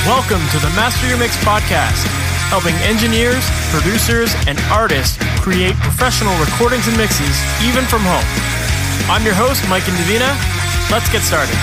Welcome to the MasterYourMix podcast, helping engineers, producers, and artists create professional recordings and mixes, even from home. I'm your host, Mike and Davina. Let's get started.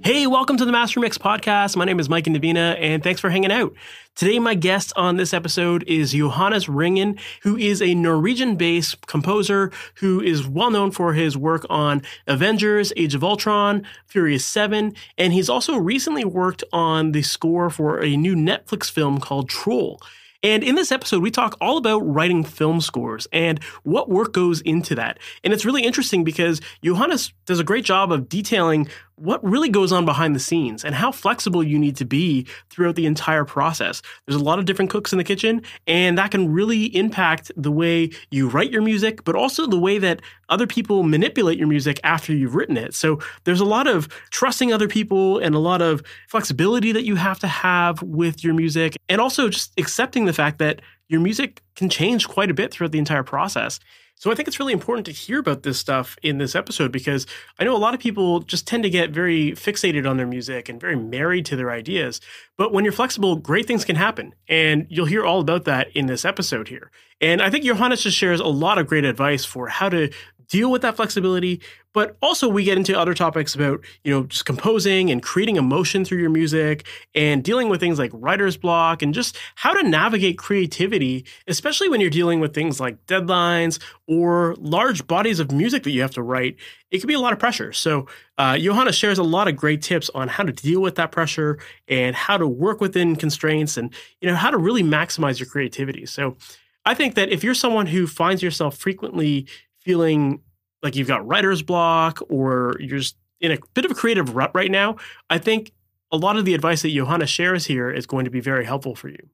Hey, welcome to the MasterYourMix podcast. My name is Mike and Davina, and thanks for hanging out. Today, my guest on this episode is Johannes Ringen, who is a Norwegian-based composer who is well known for his work on Avengers, Age of Ultron, Furious 7, and he's also recently worked on the score for a new Netflix film called Troll. And in this episode, we talk all about writing film scores and what work goes into that. And it's really interesting because Johannes does a great job of detailing what really goes on behind the scenes and how flexible you need to be throughout the entire process. There's a lot of different cooks in the kitchen, and that can really impact the way you write your music, but also the way that other people manipulate your music after you've written it. So there's a lot of trusting other people and a lot of flexibility that you have to have with your music, and also just accepting the fact that your music can change quite a bit throughout the entire process. So I think it's really important to hear about this stuff in this episode because I know a lot of people just tend to get very fixated on their music and very married to their ideas. But when you're flexible, great things can happen. And you'll hear all about that in this episode here. And I think Johannes just shares a lot of great advice for how to deal with that flexibility. But also we get into other topics about, just composing and creating emotion through your music and dealing with things like writer's block and just how to navigate creativity, especially when you're dealing with things like deadlines or large bodies of music that you have to write. It can be a lot of pressure. So Johannes shares a lot of great tips on how to deal with that pressure and how to work within constraints and, how to really maximize your creativity. So I think that if you're someone who finds yourself frequently feeling like you've got writer's block or you're just in a bit of a creative rut right now, I think a lot of the advice that Johannes shares here is going to be very helpful for you.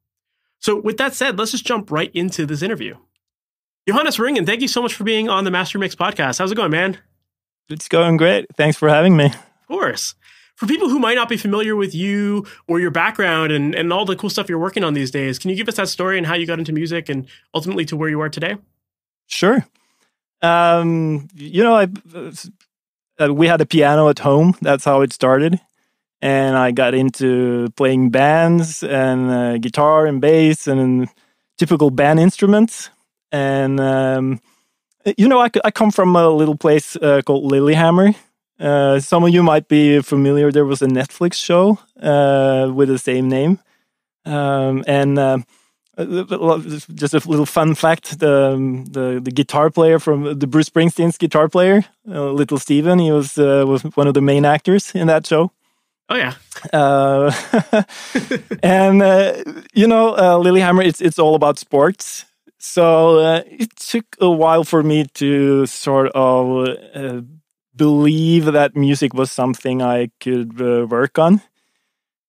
So with that said, let's just jump right into this interview. Johannes Ringen, thank you so much for being on the MasterYourMix podcast. How's it going, man? It's going great. Thanks for having me. Of course. For people who might not be familiar with you or your background and all the cool stuff you're working on these days, can you give us that story and how you got into music and ultimately to where you are today? Sure. We had a piano at home. That's how it started. And I got into playing bands and guitar and bass and typical band instruments. And, I come from a little place called Lillehammer. Some of you might be familiar. There was a Netflix show with the same name. Just a little fun fact: the guitar player from the Bruce Springsteen's guitar player, Little Steven, he was one of the main actors in that show. Oh yeah, Lillehammer. It's all about sports. So it took a while for me to sort of believe that music was something I could work on.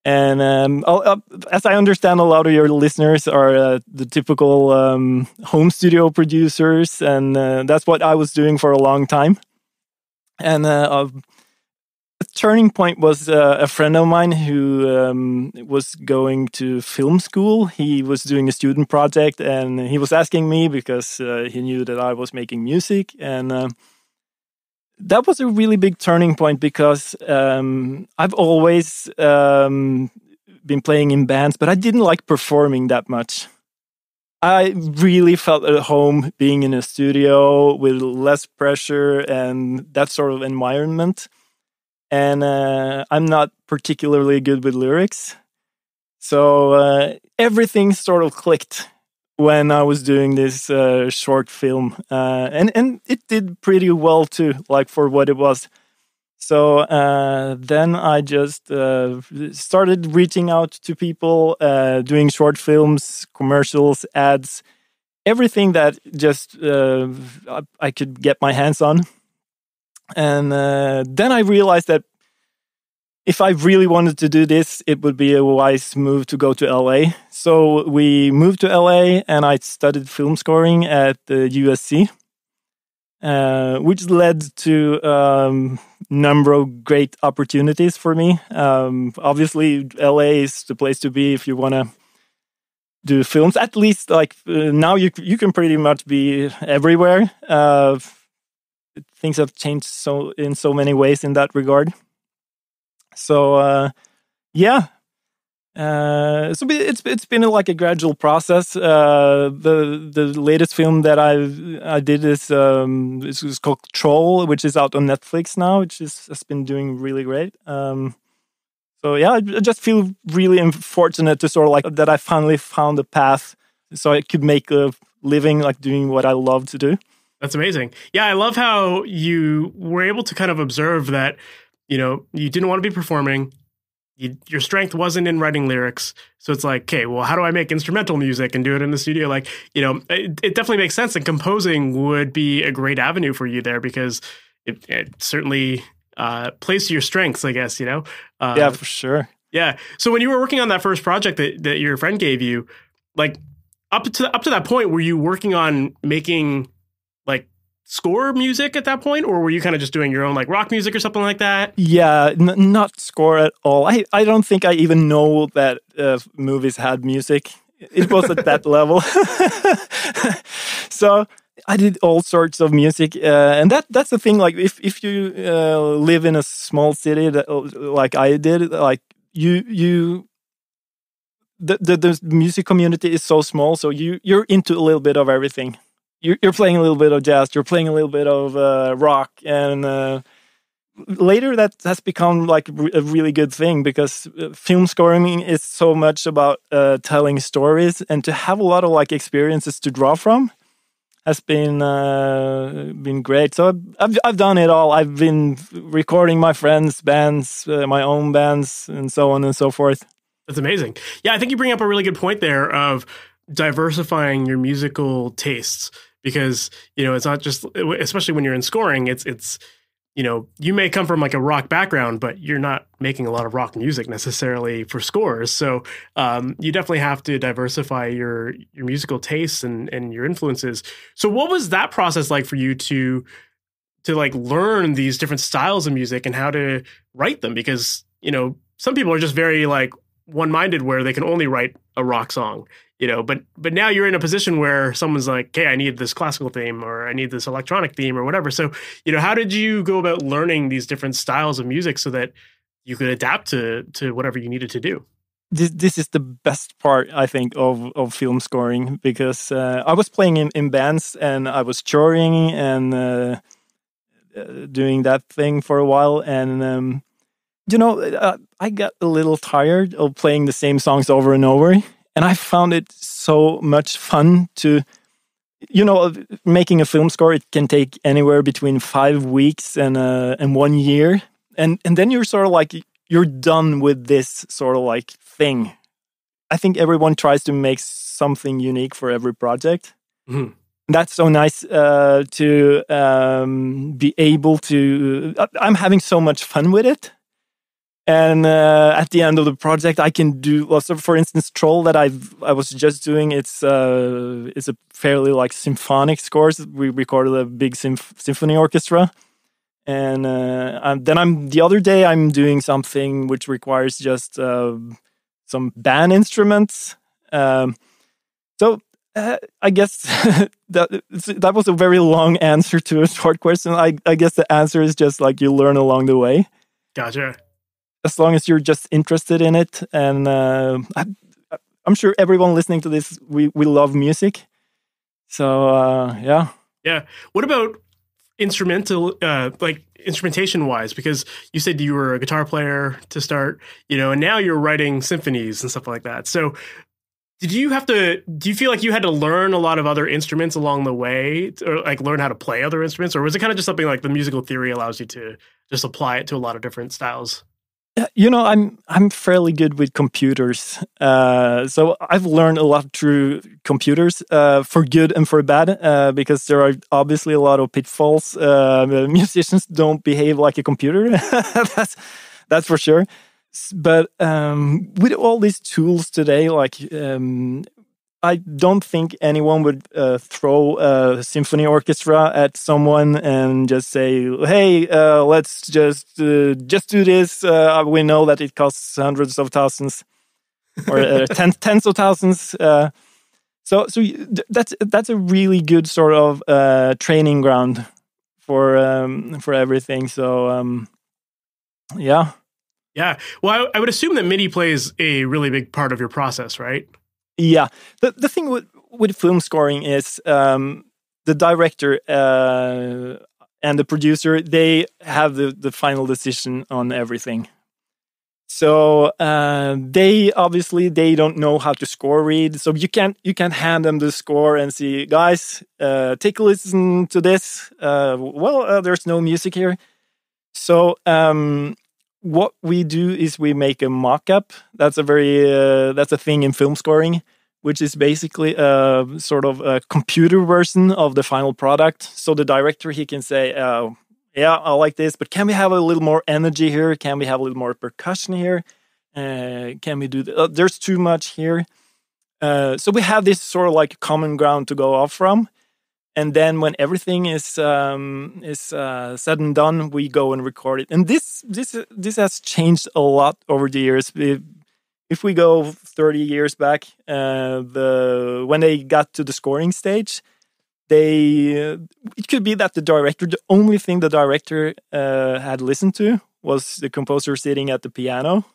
And as I understand, a lot of your listeners are the typical home studio producers, and that's what I was doing for a long time. And a turning point was a friend of mine who was going to film school. He was doing a student project, and he was asking me because he knew that I was making music. And that was a really big turning point because I've always been playing in bands, but I didn't like performing that much. I really felt at home being in a studio with less pressure and that sort of environment. And I'm not particularly good with lyrics. So everything sort of clicked when I was doing this short film. And it did pretty well too, like for what it was. So then I just started reaching out to people, doing short films, commercials, ads, everything that just I could get my hands on. And then I realized that if I really wanted to do this, it would be a wise move to go to LA. So we moved to LA and I studied film scoring at the USC, which led to a number of great opportunities for me. Obviously, LA is the place to be if you want to do films. At least like now you can pretty much be everywhere. Things have changed in so many ways in that regard. So yeah. So it's been like a gradual process. The latest film that I did is called Troll, which is out on Netflix now, which has been doing really great. So yeah, I just feel really fortunate to sort of like that I finally found a path so I could make a living like doing what I love to do. That's amazing. Yeah, I love how you were able to kind of observe that, you didn't want to be performing. Your strength wasn't in writing lyrics. So it's like, okay, well, how do I make instrumental music and do it in the studio? Like, it definitely makes sense. And composing would be a great avenue for you there because it certainly plays to your strengths, I guess, Yeah, for sure. Yeah. So when you were working on that first project that your friend gave you, like up to that point, were you working on making like score music at that point, or were you kind of just doing your own like rock music or something like that? Yeah, not score at all. I don't think I even know that movies had music. It was at that level. So I did all sorts of music, and that's the thing. Like if you live in a small city like I did, like the music community is so small, so you're into a little bit of everything. You're playing a little bit of jazz, you're playing a little bit of rock, and later that has become like a really good thing because film scoring is so much about telling stories, and to have a lot of like experiences to draw from has been great. So I've done it all. I've been recording my friends' bands, my own bands, and so on and so forth. That's amazing. Yeah, I think you bring up a really good point there of diversifying your musical tastes. Because, it's not just, especially when you're in scoring, it's you may come from like a rock background, but you're not making a lot of rock music necessarily for scores. So you definitely have to diversify your musical tastes and your influences. So what was that process like for you to like learn these different styles of music and how to write them? Because, some people are just very like one-minded where they can only write a rock song. But now you're in a position where someone's like, hey, I need this classical theme or I need this electronic theme or whatever. So, how did you go about learning these different styles of music so that you could adapt to whatever you needed to do? This is the best part, I think, of film scoring because I was playing in bands and I was touring and doing that thing for a while. And, I got a little tired of playing the same songs over and over. And I found it so much fun to, making a film score. It can take anywhere between 5 weeks and 1 year, and then you're sort of like you're done with this sort of like thing. I think everyone tries to make something unique for every project. Mm-hmm. That's so nice to be able to. I'm having so much fun with it. And at the end of the project, I can do also, for instance, Troll that I was just doing. It's a fairly like symphonic scores. We recorded a big symphony orchestra, and then the other day I'm doing something which requires just some band instruments. So I guess that was a very long answer to a short question. I guess the answer is just like you learn along the way. Gotcha. As long as you're just interested in it, and I'm sure everyone listening to this, we love music. So yeah. What about instrumental, like instrumentation wise? Because you said you were a guitar player to start, and now you're writing symphonies and stuff like that. So do you feel like you had to learn a lot of other instruments along the way, or like learn how to play other instruments, or was it kind of just something like the musical theory allows you to just apply it to a lot of different styles? I'm fairly good with computers, so I've learned a lot through computers, for good and for bad, because there are obviously a lot of pitfalls. Musicians don't behave like a computer, that's for sure. But with all these tools today, like I don't think anyone would throw a symphony orchestra at someone and just say, "Hey, let's just do this." We know that it costs hundreds of thousands. or tens of thousands. So that's a really good sort of training ground for everything. So yeah. Yeah. Well, I would assume that MIDI plays a really big part of your process, right? Yeah. The thing with film scoring is the director and the producer, they have the final decision on everything. So they don't know how to score read. So you can't hand them the score and see, guys, take a listen to this. There's no music here. So what we do is we make a mock-up. That's a thing in film scoring, which is basically a sort of a computer version of the final product. So the director, he can say, yeah, I like this, but can we have a little more energy here? Can we have a little more percussion here? Can we do there's too much here. So we have this sort of like common ground to go off from. And then when everything is said and done, we go and record it. And this has changed a lot over the years. If we go 30 years back, when they got to the scoring stage, it could be that the only thing the director had listened to was the composer sitting at the piano.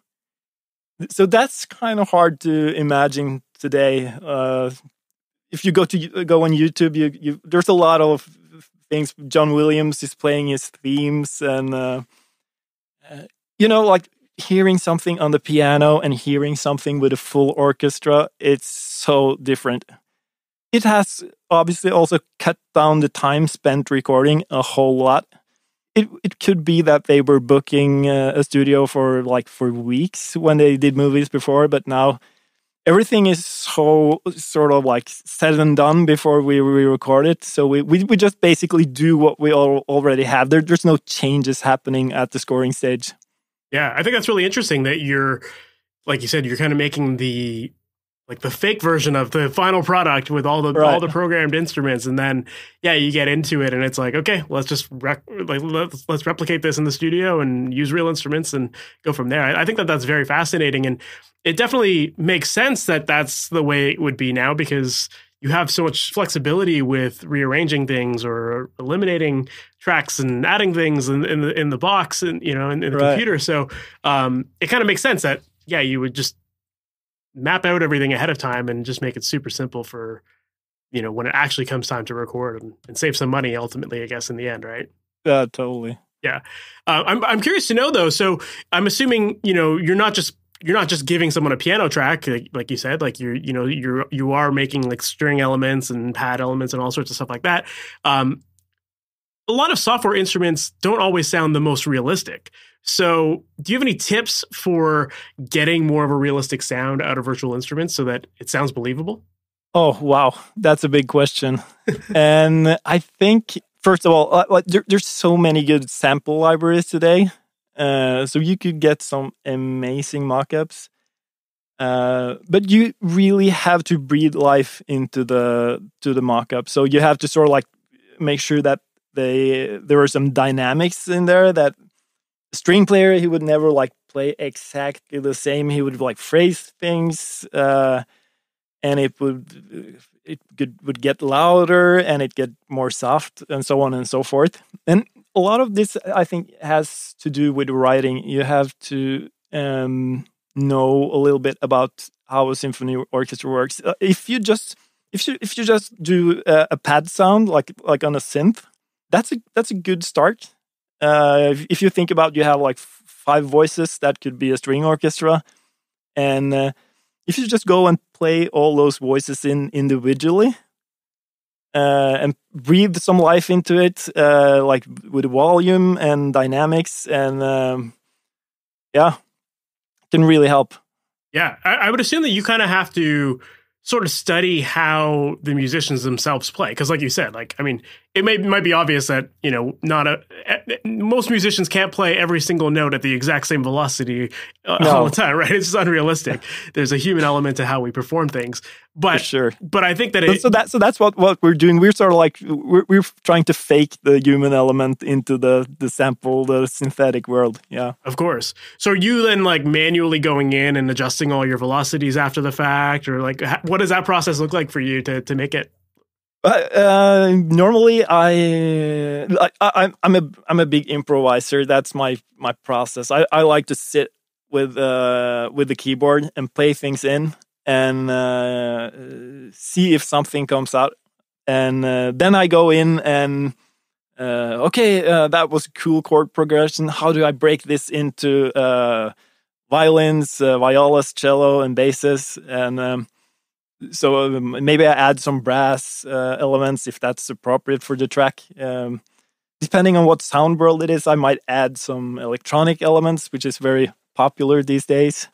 So that's kind of hard to imagine today. If you go on YouTube, there's a lot of things. John Williams is playing his themes, and like hearing something on the piano and hearing something with a full orchestra, it's so different. It has obviously also cut down the time spent recording a whole lot. It could be that they were booking a studio for weeks when they did movies before, but now everything is so sort of like said and done before we record it. So we just basically do what we already have. There's no changes happening at the scoring stage. Yeah, I think that's really interesting that you're, like you said, you're kind of making the fake version of the final product with all the programmed instruments, and then you get into it and it's like, okay, let's just let's replicate this in the studio and use real instruments and go from there. I think that's very fascinating, and it definitely makes sense that that's the way it would be now, because you have so much flexibility with rearranging things or eliminating tracks and adding things in the box and in the computer. So it kind of makes sense that you would just map out everything ahead of time and just make it super simple for, when it actually comes time to record and save some money ultimately, I guess, in the end, right? Yeah, totally. Yeah. I'm curious to know though. So I'm assuming, you're not just giving someone a piano track, like you said, like you are making like string elements and pad elements and all sorts of stuff like that. A lot of software instruments don't always sound the most realistic. So do you have any tips for getting more of a realistic sound out of virtual instruments so that it sounds believable? Oh, wow. That's a big question. And I think, first of all, there's so many good sample libraries today. So you could get some amazing mockups. But you really have to breathe life into the mockup. So you have to sort of like make sure that there are some dynamics in there. That string player, he would never like play exactly the same. He would like phrase things, and it would get louder and it get more soft and so on and so forth. And a lot of this, I think, has to do with writing. You have to know a little bit about how a symphony orchestra works. If you just do a pad sound like on a synth, that's a good start. If you think about, you have like 5 voices, that could be a string orchestra, and if you just go and play all those voices individually, and breathe some life into it, like with volume and dynamics, and can really help. Yeah, I would assume that you kind of have to sort of study how the musicians themselves play, because like you said, it might be obvious that most musicians can't play every single note at the exact same velocity all the time, right? It's just unrealistic. There's a human element to how we perform things, But for sure. But I think that so that's what we're doing. We're sort of like we're trying to fake the human element into the sample, the synthetic world. Yeah, of course. So are you then like manually going in and adjusting all your velocities after the fact, or like what does that process look like for you to make it? Normally, I'm a big improviser. That's my process. I like to sit with the keyboard and play things in and see if something comes out, and then I go in and that was a cool chord progression. How do I break this into violins, violas, cello, and basses, and so maybe I add some brass elements if that's appropriate for the track. Depending on what sound world it is, I might add some electronic elements, which is very popular these days.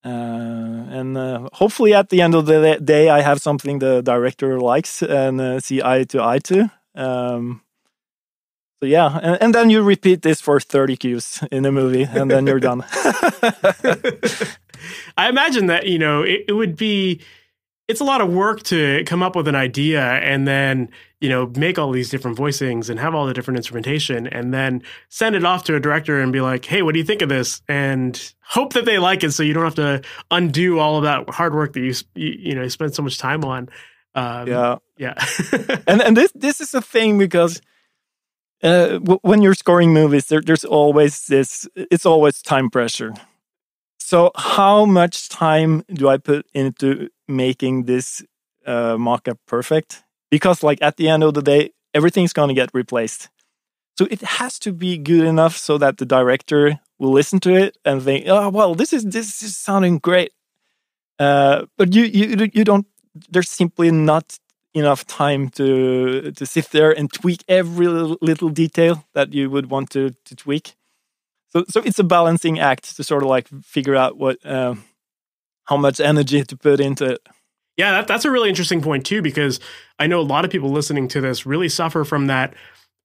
And hopefully at the end of the day, I have something the director likes and see eye to eye to. So yeah, and then you repeat this for 30 cues in a movie, and then you're done. I imagine that, it would be... It's a lot of work to come up with an idea and then, make all these different voicings and have all the different instrumentation and then send it off to a director and be like, hey, what do you think of this? And hope that they like it so you don't have to undo all of that hard work that you spend so much time on. Yeah. And this is a thing because when you're scoring movies, there's always it's always time pressure. So how much time do I put into making this mock-up perfect? Because like at the end of the day, everything's going to get replaced. So it has to be good enough so that the director will listen to it and think, oh, well, this is sounding great. But you don't, there's simply not enough time to sit there and tweak every little detail that you would want to tweak. So it's a balancing act to sort of like figure out how much energy to put into it. Yeah, that's a really interesting point too, because I know a lot of people listening to this really suffer from that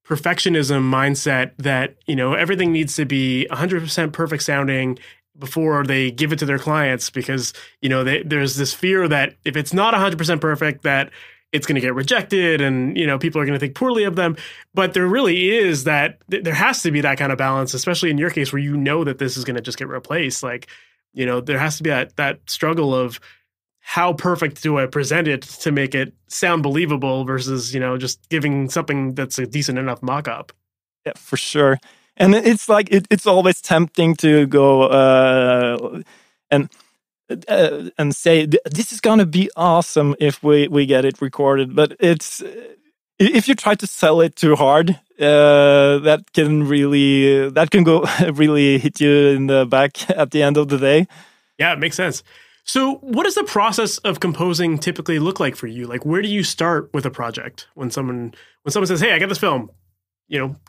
perfectionism mindset that, everything needs to be 100% perfect sounding before they give it to their clients because, there's this fear that if it's not 100% perfect, that it's going to get rejected and, people are going to think poorly of them. But there really is that there has to be that kind of balance, especially in your case where that this is going to just get replaced. Like, there has to be that struggle of how perfect do I present it to make it sound believable versus, just giving something that's a decent enough mock-up. Yeah, for sure. And it's like, it's always tempting to go and say this is gonna be awesome if we get it recorded, but it's if you try to sell it too hard, that can go really hit you in the back at the end of the day. Yeah, it makes sense. So, what does the process of composing typically look like for you? Like, where do you start with a project when someone says, "Hey, I got this film,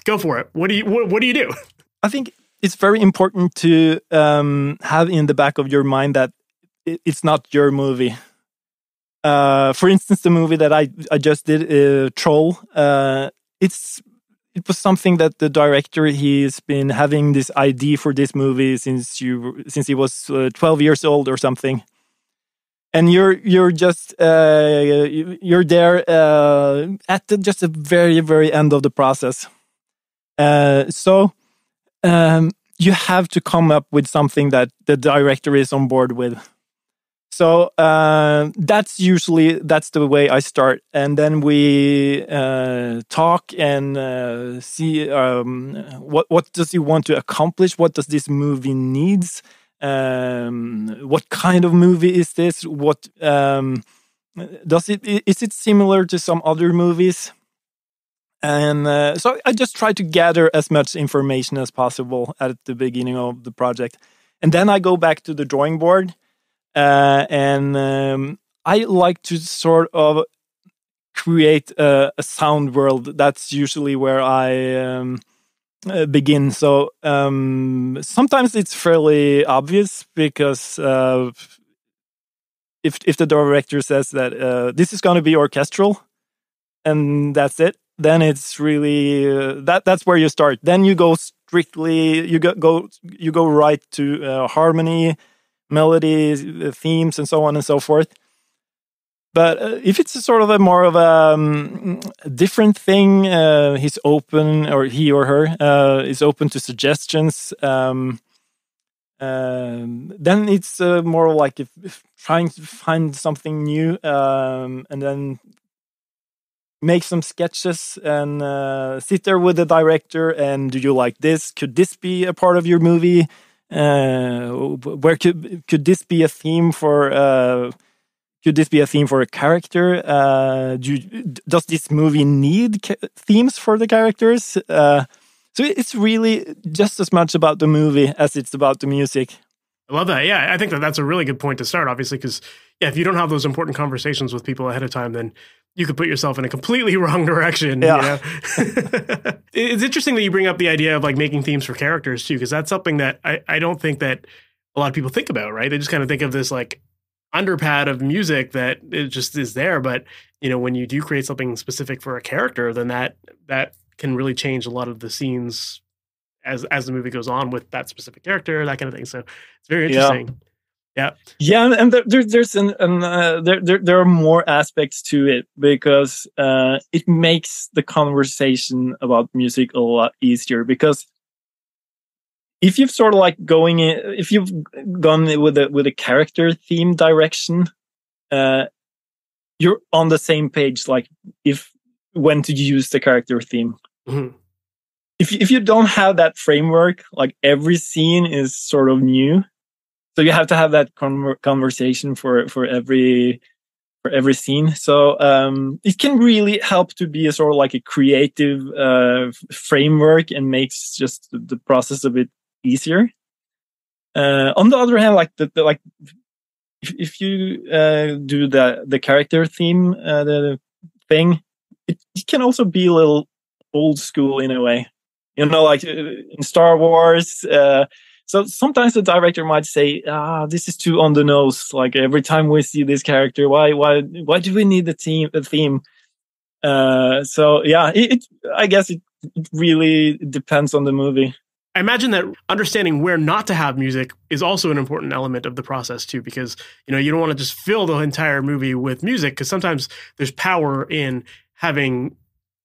go for it." What do you do? I think it's very important to have in the back of your mind that it's not your movie. For instance, the movie that I just did, Troll, it was something that the director, he's been having this idea for this movie since he was 12 years old or something. And you're just you're there at just the very, very end of the process. So you have to come up with something that the director is on board with. So that's the way I start, and then we talk and see what does he want to accomplish, what does this movie needs, what kind of movie is this, what is it similar to some other movies, and so I just try to gather as much information as possible at the beginning of the project, and then I go back to the drawing board. And I like to sort of create a sound world. That's usually where I begin. So sometimes it's fairly obvious because if the director says that this is going to be orchestral and that's it, then it's really that's where you start. Then you go strictly you go right to harmony, melodies, themes, and so on and so forth. But if it's a sort of a more of a different thing, he's open, or he or her is open to suggestions. Then it's more like if trying to find something new, and then make some sketches and sit there with the director. And do you like this? Could this be a part of your movie? Where could this be a theme for? Could this be a theme for a character? Does this movie need themes for the characters? So it's really just as much about the movie as it's about the music. I love that. Yeah, I think that that's a really good point to start, obviously, because if you don't have those important conversations with people ahead of time, then you could put yourself in a completely wrong direction. Yeah. You know? It's interesting that you bring up the idea of like making themes for characters too, because that's something that I don't think that a lot of people think about, right? They just kind of think of this like underpad of music that it just is there. But, when you do create something specific for a character, then that can really change a lot of the scenes as the movie goes on with that specific character, that kind of thing. So it's very interesting. Yeah, and there are more aspects to it because it makes the conversation about music a lot easier. Because if you've sort of like if you've gone with a character theme direction, you're on the same page. Like when to use the character theme. Mm-hmm. If you don't have that framework, like every scene is sort of new, so you have to have that conversation for every scene. So it can really help to be a sort of like a creative framework and makes just the process a bit easier. On the other hand, like if you do the character theme the thing, it can also be a little old school in a way. Like in Star Wars. So sometimes the director might say, this is too on the nose. Like every time we see this character, why do we need the theme? So yeah, I guess it really depends on the movie. I imagine that understanding where not to have music is also an important element of the process too, because, you don't want to just fill the entire movie with music, because sometimes there's power in having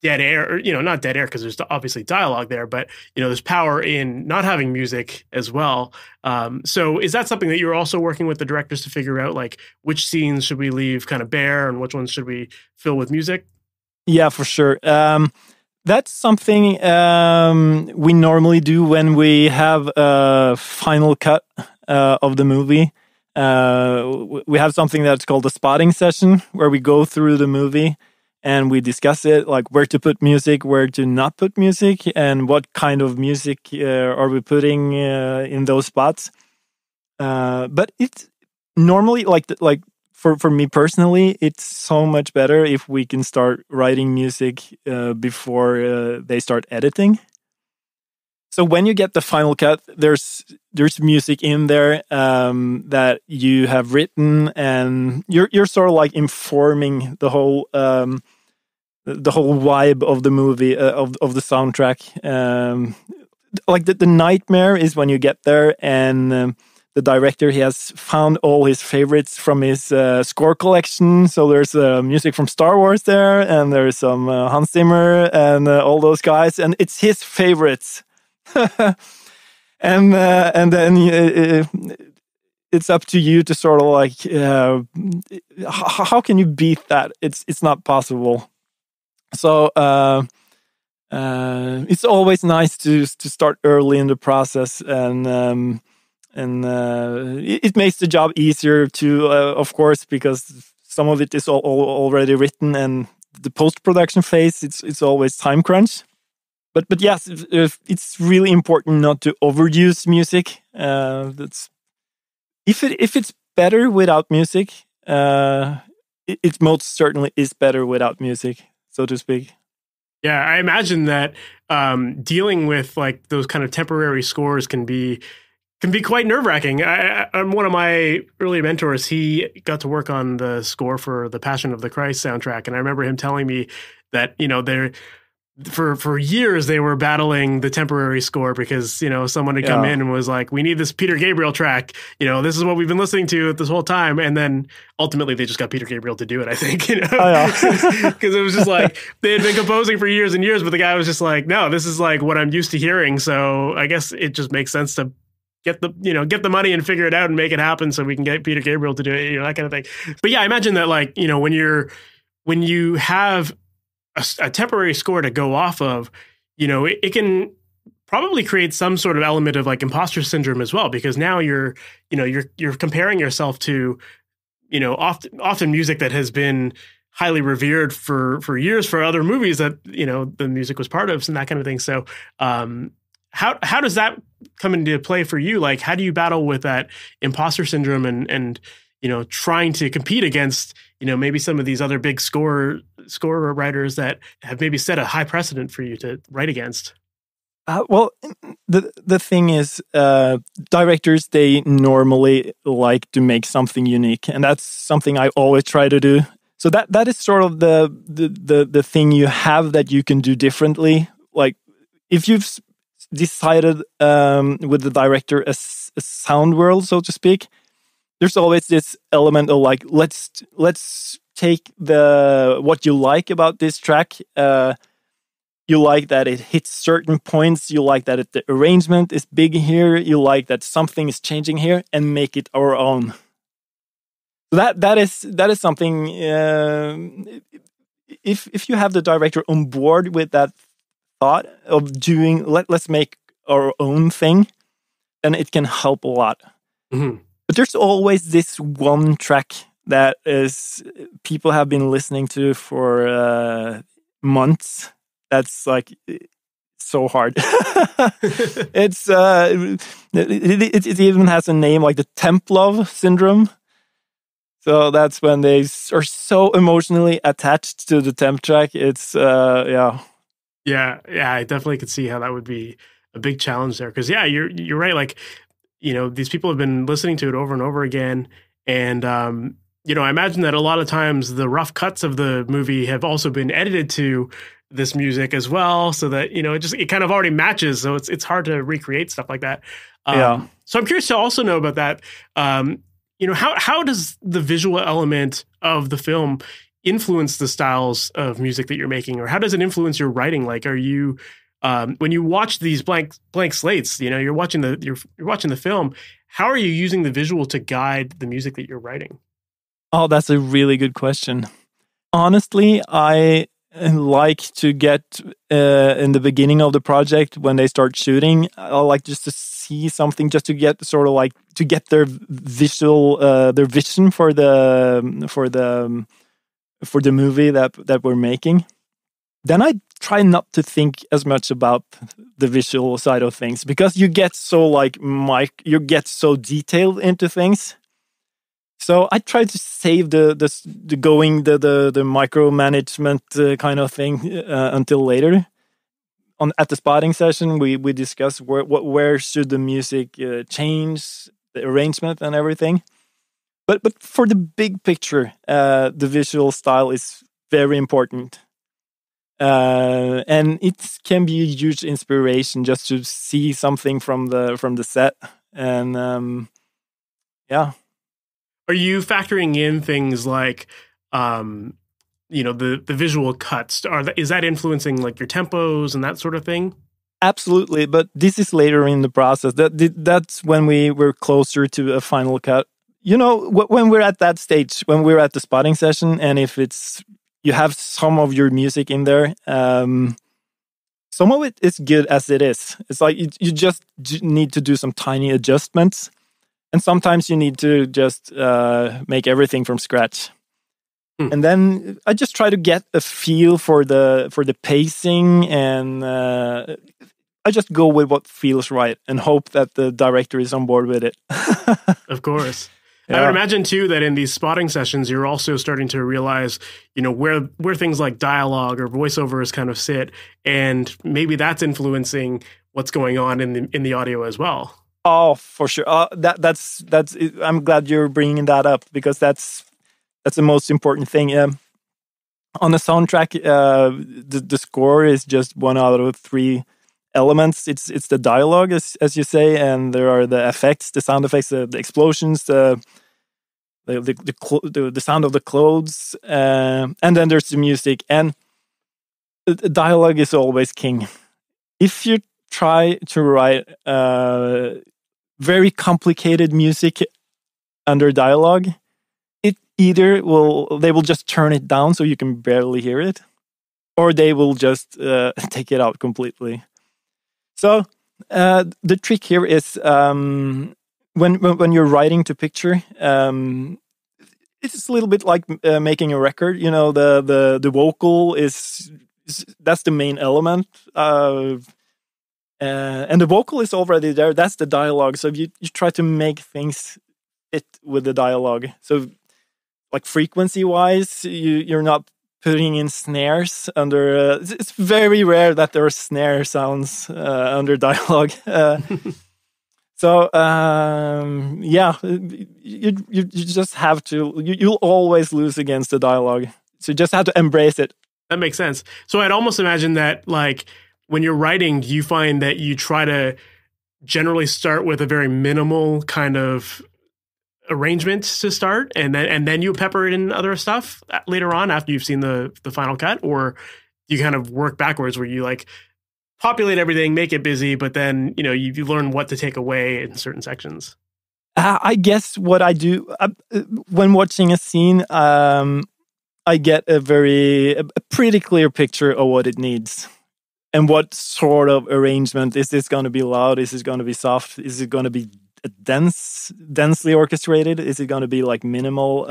dead air, or, not dead air because there's obviously dialogue there, but, there's power in not having music as well. So is that something that you're also working with the directors to figure out, like which scenes should we leave kind of bare and which ones should we fill with music? Yeah, for sure. That's something we normally do when we have a final cut of the movie. We have something that's called a spotting session, where we go through the movie and we discuss it, like where to put music, where to not put music, and what kind of music are we putting in those spots. But it's normally like for me personally, it's so much better if we can start writing music before they start editing. So when you get the final cut, there's music in there that you have written, and you're sort of like informing the whole vibe of the movie, of the soundtrack. Like the nightmare is when you get there and the director, he has found all his favorites from his score collection. So there's music from Star Wars there, and there's some Hans Zimmer and all those guys, and it's his favorites. and then it's up to you to sort of like, how can you beat that? It's not possible. So it's always nice to start early in the process, and it makes the job easier too, of course, because some of it is already written, and the post-production phase, it's always time crunch. But yes, it's really important not to overuse music. That's if it's better without music, it most certainly is better without music, so to speak. Yeah, I imagine that dealing with like those kind of temporary scores can be quite nerve-wracking. I'm one of my early mentors. He got to work on the score for the Passion of the Christ soundtrack, and I remember him telling me that for years they were battling the temporary score because, you know, someone had come in and was like, we need this Peter Gabriel track. You know, this is what we've been listening to this whole time. And then ultimately they just got Peter Gabriel to do it, I think, you know, because it was just like they had been composing for years and years, but the guy was just like, no, this is like what I'm used to hearing. So I guess it just makes sense to get the money and figure it out and make it happen so we can get Peter Gabriel to do it, you know, that kind of thing. But yeah, I imagine that, like, you know, when you have a temporary score to go off of, you know, it can probably create some sort of element of like imposter syndrome as well, because now you're comparing yourself to, you know, often music that has been highly revered for years for other movies that, you know, the music was part of and that kind of thing. So how does that come into play for you? Like, how do you battle with that imposter syndrome and you know, trying to compete against, you know, maybe some of these other big score writers that have maybe set a high precedent for you to write against? Well, the thing is, directors, they normally like to make something unique, and that's something I always try to do. So that is sort of the thing you have that you can do differently. Like, if you've decided with the director a sound world, so to speak, there's always this element of like, let's take what you like about this track. You like that it hits certain points. You like that the arrangement is big here. You like that something is changing here, and make it our own. That is something. If you have the director on board with that thought of doing, let's make our own thing, then it can help a lot. Mm-hmm. But there's always this one track that is people have been listening to for months. That's like so hard. It even has a name, like the temp love syndrome. So that's when they are so emotionally attached to the temp track. It's Yeah, I definitely could see how that would be a big challenge there. Because you're right. Like, you know, these people have been listening to it over and over again, and you know, I imagine that a lot of times the rough cuts of the movie have also been edited to this music as well, so that, you know, it kind of already matches. So it's hard to recreate stuff like that. So I'm curious to also know about that. You know, how does the visual element of the film influence the styles of music that you're making, or how does it influence your writing? Like, are you when you watch these blank slates, you know, you're watching the film, how are you using the visual to guide the music that you're writing? Oh, that's a really good question. Honestly, I like to get in the beginning of the project when they start shooting, I like just to see something, just to get sort of like to get their visual, their vision for the movie that we're making. Then I try not to think as much about the visual side of things, because you get so you get so detailed into things. So I try to save the micromanagement kind of thing until later. At the spotting session, we discuss where should the music change, the arrangement and everything. But for the big picture, the visual style is very important. And it can be a huge inspiration just to see something from the set. And yeah. Are you factoring in things like, you know, the visual cuts? Is that influencing like your tempos and that sort of thing? Absolutely, but this is later in the process. That's when we were closer to a final cut. You know, when we're at that stage, when we're at the spotting session, and if you have some of your music in there, some of it is good as it is. It's like you just need to do some tiny adjustments. And sometimes you need to just make everything from scratch. And then I just try to get a feel for the pacing, and I just go with what feels right and hope that the director is on board with it. Of course. Yeah. I would imagine too that in these spotting sessions, you're also starting to realize, you know, where things like dialogue or voiceovers kind of sit, and maybe that's influencing what's going on in the audio as well. Oh, for sure. That's. I'm glad you're bringing that up, because that's the most important thing. on a soundtrack, the score is just one out of three elements. It's the dialogue, as you say, and there are the effects, the sound effects, the explosions, the sound of the clothes, and then there's the music. And the dialogue is always king. If you try to write very complicated music under dialogue, they will just turn it down so you can barely hear it, or they will just take it out completely. So the trick here is when you're writing to picture, it's a little bit like making a record. You know, the vocal is that's the main element, and the vocal is already there. That's the dialogue. So you try to make things fit with the dialogue. So, like frequency-wise, you're not putting in snares under. It's very rare that there are snare sounds under dialogue. So yeah, you just have to. You'll always lose against the dialogue. So you just have to embrace it. That makes sense. So I'd almost imagine that, like, when you're writing, do you find that you try to generally start with a very minimal kind of arrangement to start, and then you pepper it in other stuff later on after you've seen the final cut, or you kind of work backwards where you like populate everything, make it busy, but then you learn what to take away in certain sections? I guess what I do when watching a scene, I get a pretty clear picture of what it needs. And what sort of arrangement? Is this going to be loud? Is this going to be soft? Is it going to be densely orchestrated? Is it going to be like minimal?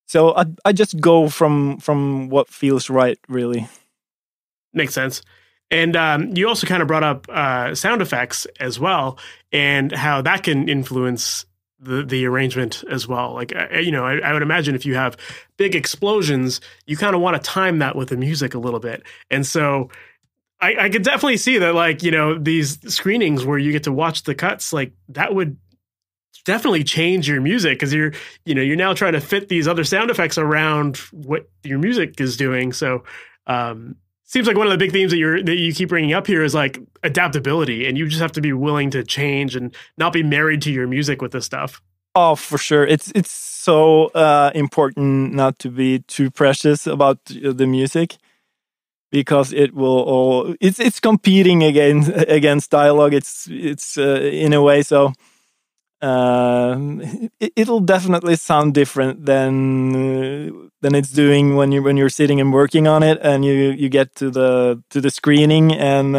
So I just go from what feels right, really. Makes sense. And you also kind of brought up sound effects as well, and how that can influence the arrangement as well. Like, I would imagine if you have big explosions, you kind of want to time that with the music a little bit. And so I could definitely see that, like, these screenings where you get to watch the cuts, like that would definitely change your music, because you're now trying to fit these other sound effects around what your music is doing. So seems like one of the big themes that you keep bringing up here is like adaptability, and you just have to be willing to change and not be married to your music with this stuff. Oh, for sure. It's so important not to be too precious about the music, because it's competing against dialogue. It's in a way, so it'll definitely sound different than it's doing when you're sitting and working on it, and you get to the screening, and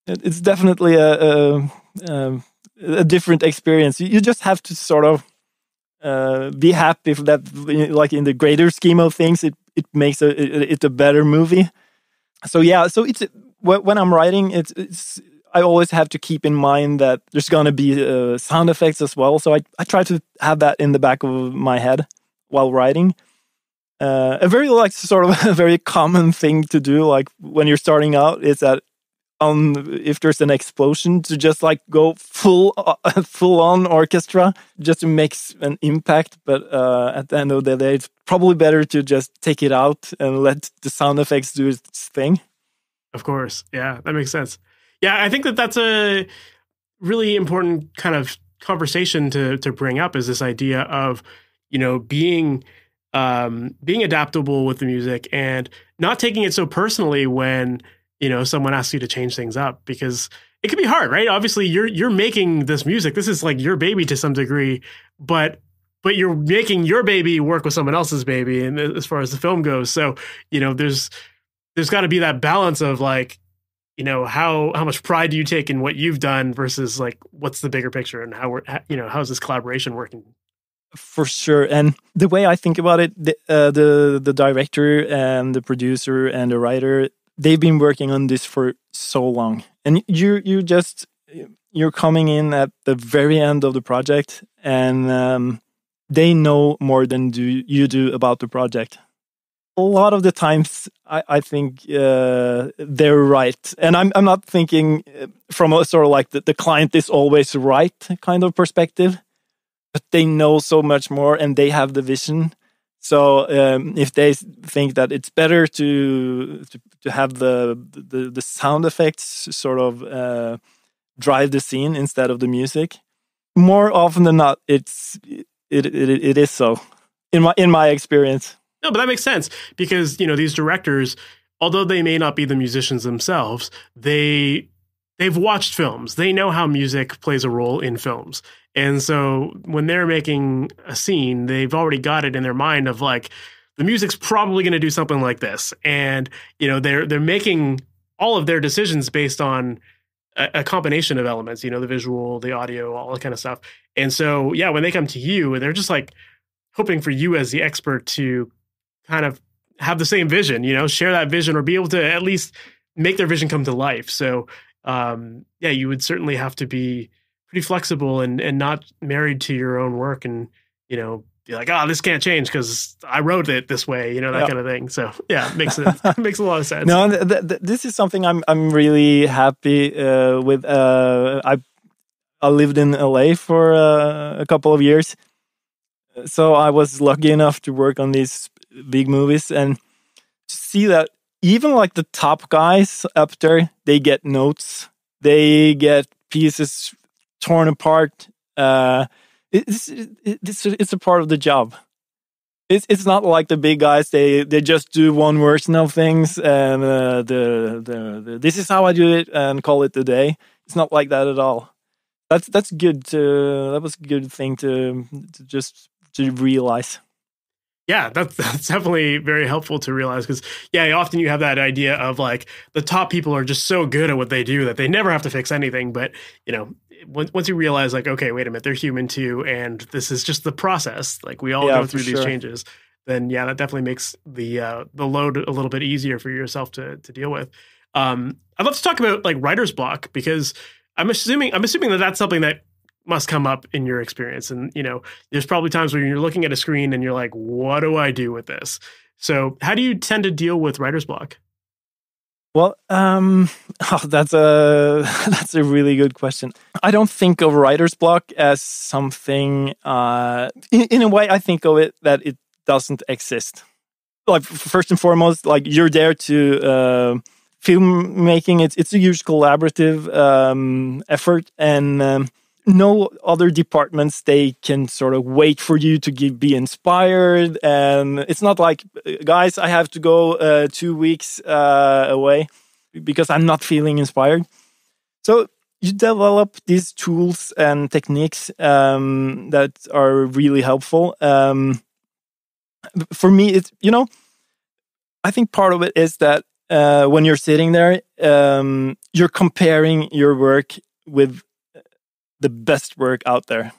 it's definitely a different experience. You just have to sort of be happy for that, like in the greater scheme of things, it makes it a better movie. So yeah, so it's when I'm writing, it's I always have to keep in mind that there's gonna be sound effects as well. So I try to have that in the back of my head while writing. A very common thing to do, like when you're starting out, is that if there's an explosion, to just like go full on orchestra just to make an impact. But at the end of the day, it's probably better to just take it out and let the sound effects do its thing. Of course. Yeah, that makes sense. Yeah, I think that's a really important kind of conversation to bring up, is this idea of, being adaptable with the music and not taking it so personally when, someone asks you to change things up, because it can be hard, right? Obviously, you're making this music. This is like your baby to some degree, but you're making your baby work with someone else's baby, and as far as the film goes. So, there's got to be that balance of like, how much pride do you take in what you've done versus like what's the bigger picture, and how's this collaboration working? For sure. And the way I think about it, the director and the producer and the writer, they've been working on this for so long, and you're coming in at the very end of the project, and they know more than you do about the project. A lot of the times, I think they're right, and I'm not thinking from a sort of like the client is always right kind of perspective, but they know so much more, and they have the vision. So if they think that it's better to have the sound effects sort of drive the scene instead of the music, more often than not, it is so in my experience. No, but that makes sense because, these directors, although they may not be the musicians themselves, they've watched films. They know how music plays a role in films. And so when they're making a scene, they've already got it in their mind of like, the music's probably going to do something like this. And, they're making all of their decisions based on a combination of elements, the visual, the audio, all that kind of stuff. And so, yeah, when they come to you, they're just like hoping for you as the expert to kind of have the same vision, share that vision or be able to at least make their vision come to life. So, you would certainly have to be pretty flexible and not married to your own work and, be like, this can't change because I wrote it this way, that kind of thing. So yeah, makes a lot of sense. No, this is something I'm really happy with. I lived in LA for a couple of years. So I was lucky enough to work on these big movies and to see that even like the top guys up there, they get notes, they get pieces torn apart. It's a part of the job. It's not like the big guys. They just do one version of things and this is how I do it and call it a day. It's not like that at all. That's good. That was a good thing to realize. Yeah, that's definitely very helpful to realize because, often you have that idea of like the top people are just so good at what they do that they never have to fix anything. But, once you realize like, okay, wait a minute, they're human too. And this is just the process. Like we all go through these changes. Then, that definitely makes the load a little bit easier for yourself to deal with. I'd love to talk about like writer's block because I'm assuming that that's something that must come up in your experience. And, there's probably times where you're looking at a screen and you're like, what do I do with this? So how do you tend to deal with writer's block? Well, that's a really good question. I don't think of writer's block as something, in a way, I think of it that it doesn't exist. Like, first and foremost, like you're there to, filmmaking, it's a huge collaborative, effort and, no other departments, they can sort of wait for you to be inspired. And it's not like, guys, I have to go 2 weeks away because I'm not feeling inspired. So you develop these tools and techniques that are really helpful. For me, it's, I think part of it is that when you're sitting there, you're comparing your work with the best work out there.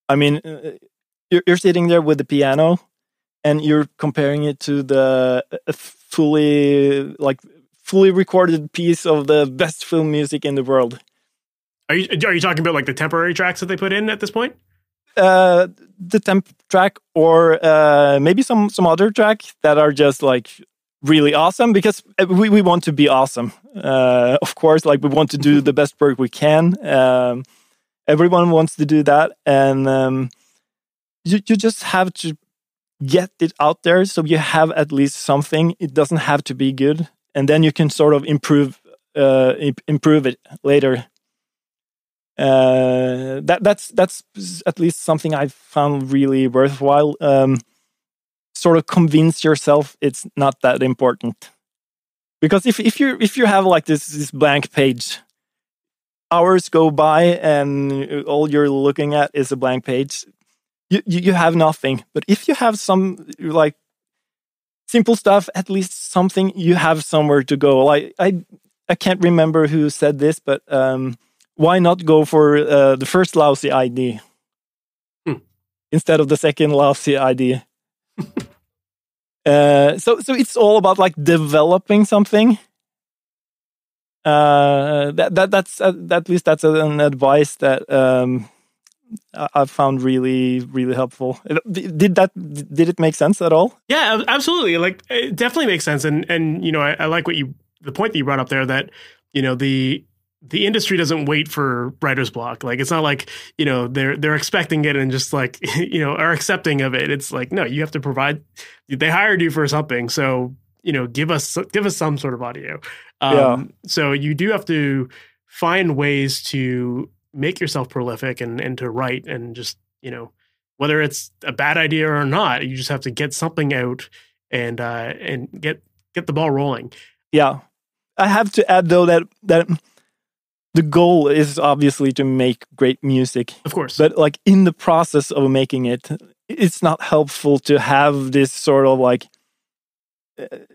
I mean, you're sitting there with the piano and you're comparing it to the fully recorded piece of the best film music in the world. Are you talking about like the temporary tracks that they put in at this point? The temp track or maybe some other track that are just like really awesome because we want to be awesome. Of course, like we want to do the best work we can. Everyone wants to do that, and you just have to get it out there so you have at least something. It doesn't have to be good, and then you can sort of improve it later. That's at least something I found really worthwhile. Sort of convince yourself it's not that important, because if you have like this blank page. Hours go by and all you're looking at is a blank page. You have nothing. But if you have some like simple stuff, at least something, you have somewhere to go. Like I can't remember who said this, but why not go for the first lousy idea instead of the second lousy idea? So it's all about like developing something. That's at least that's an advice that I found really, really helpful. Did it make sense at all? Yeah, absolutely. Like it definitely makes sense. And I like the point that you brought up there that, the the industry doesn't wait for writer's block. Like, it's not like, they're expecting it and just like, are accepting of it. It's like, no, you have to provide, they hired you for something. So, give us some sort of audio. So you do have to find ways to make yourself prolific and to write, and just, whether it's a bad idea or not, you just have to get something out and get the ball rolling. Yeah. I have to add though that the goal is obviously to make great music. Of course. But like in the process of making it, it's not helpful to have this sort of like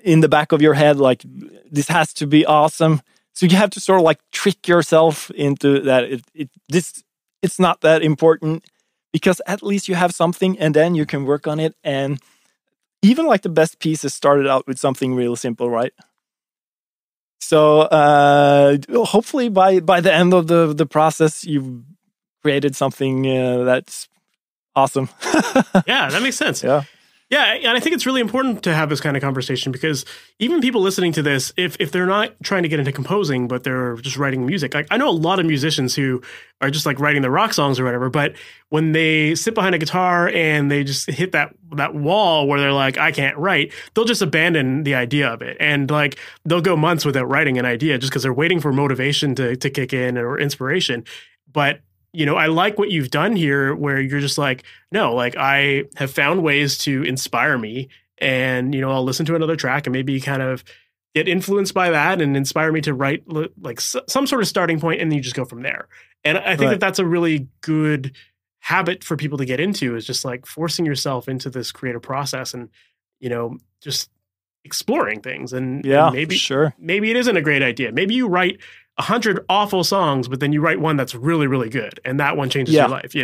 in the back of your head, like this has to be awesome. So you have to sort of like trick yourself into that it's not that important, because at least you have something and then you can work on it. And even like the best pieces started out with something real simple, right? So hopefully by the end of the process, you've created something that's awesome. Yeah, that makes sense. Yeah, and I think it's really important to have this kind of conversation, because even people listening to this, if they're not trying to get into composing, but they're just writing music, like I know a lot of musicians who are just like writing their rock songs or whatever, but when they sit behind a guitar and they just hit that wall where they're like, I can't write, they'll just abandon the idea of it. And like, they'll go months without writing an idea just because they're waiting for motivation to kick in or inspiration. But I like what you've done here, where you're just like, no, like I have found ways to inspire me, and, I'll listen to another track and maybe kind of get influenced by that and inspire me to write like some sort of starting point, and then you just go from there. And I think that's a really good habit for people to get into, is just like forcing yourself into this creative process and, just exploring things. And maybe it isn't a great idea. Maybe you write 100 awful songs, but then you write one that's really, really good, and that one changes your life.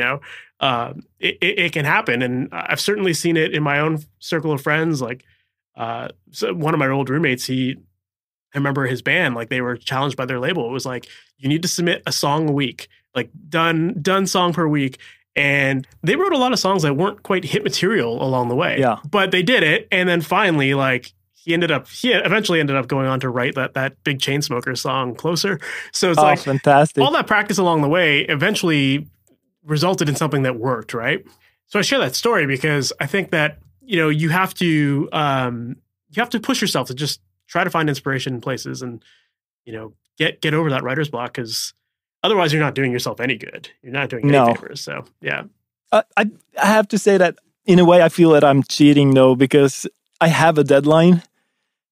It can happen, and I've certainly seen it in my own circle of friends. Like, so one of my old roommates, I remember his band, like they were challenged by their label. It was like, you need to submit a song a week, like done song per week. And they wrote a lot of songs that weren't quite hit material along the way. Yeah, but they did it, and then finally, like, he eventually ended up going on to write that big Chainsmokers song, Closer. So it's like fantastic. All that practice along the way eventually resulted in something that worked, right? So I share that story because I think that, you have to push yourself to just try to find inspiration in places, and, get over that writer's block, because otherwise you're not doing yourself any good. You're not doing any favors. So yeah. I have to say that in a way I feel that I'm cheating though, because I have a deadline.